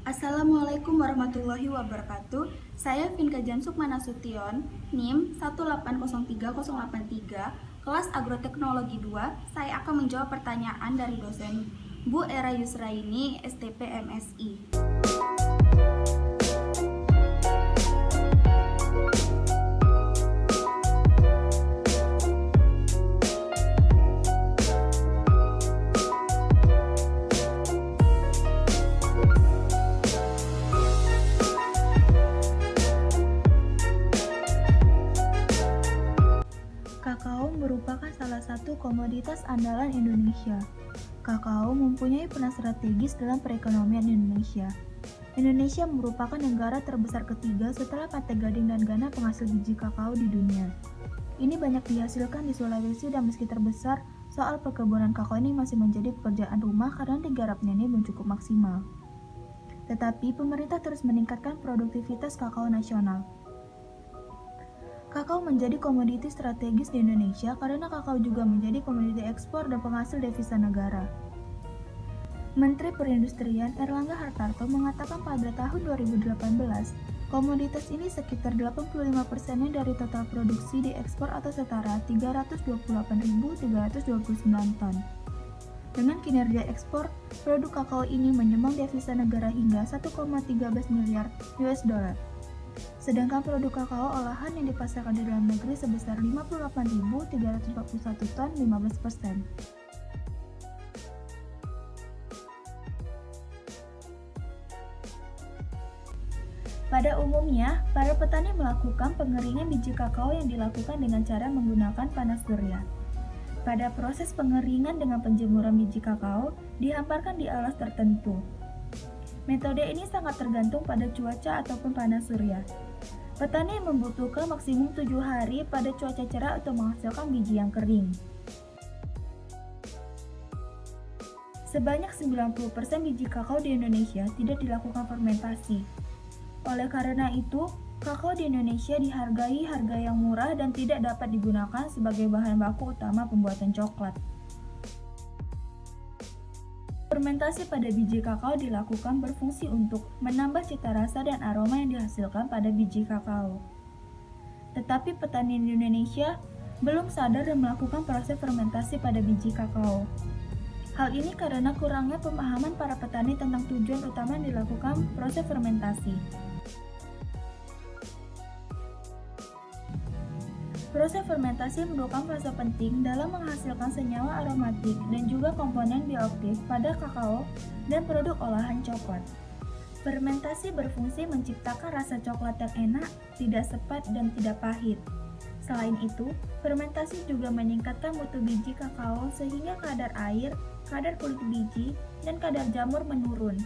Assalamualaikum warahmatullahi wabarakatuh. Saya Vinka Jansukma Nasution, NIM 1803083, kelas Agroteknologi 2. Saya akan menjawab pertanyaan dari dosen Bu Era Yusraini, STP MSI. Kakao merupakan salah satu komoditas andalan Indonesia. Kakao mempunyai peran strategis dalam perekonomian Indonesia. Indonesia merupakan negara terbesar ketiga setelah Pantai Gading dan Ghana penghasil biji kakao di dunia. Ini banyak dihasilkan di Sulawesi dan meski terbesar, soal perkebunan kakao ini masih menjadi pekerjaan rumah karena digarapnya ini belum cukup maksimal. Tetapi pemerintah terus meningkatkan produktivitas kakao nasional. Kakao menjadi komoditi strategis di Indonesia karena kakao juga menjadi komoditi ekspor dan penghasil devisa negara. Menteri Perindustrian Erlangga Hartarto mengatakan pada tahun 2018, komoditas ini sekitar 85%-nya dari total produksi diekspor atau setara 328.329 ton. Dengan kinerja ekspor, produk kakao ini menyumbang devisa negara hingga 1,13 miliar US dollar. Sedangkan produk kakao olahan yang dipasarkan di dalam negeri sebesar 58.341 ton, 15%. Pada umumnya, para petani melakukan pengeringan biji kakao yang dilakukan dengan cara menggunakan panas surya. Pada proses pengeringan dengan penjemuran biji kakao, dihamparkan di alas tertentu. Metode ini sangat tergantung pada cuaca ataupun panas surya. Petani membutuhkan maksimum 7 hari pada cuaca cerah untuk menghasilkan biji yang kering. Sebanyak 90% biji kakao di Indonesia tidak dilakukan fermentasi. Oleh karena itu, kakao di Indonesia dihargai harga yang murah dan tidak dapat digunakan sebagai bahan baku utama pembuatan coklat. Fermentasi pada biji kakao dilakukan berfungsi untuk menambah cita rasa dan aroma yang dihasilkan pada biji kakao. Tetapi petani di Indonesia belum sadar dan melakukan proses fermentasi pada biji kakao. Hal ini karena kurangnya pemahaman para petani tentang tujuan utama yang dilakukan proses fermentasi. Proses fermentasi merupakan fase penting dalam menghasilkan senyawa aromatik dan juga komponen bioaktif pada kakao dan produk olahan coklat. Fermentasi berfungsi menciptakan rasa coklat yang enak, tidak sepet, dan tidak pahit. Selain itu, fermentasi juga meningkatkan mutu biji kakao sehingga kadar air, kadar kulit biji, dan kadar jamur menurun.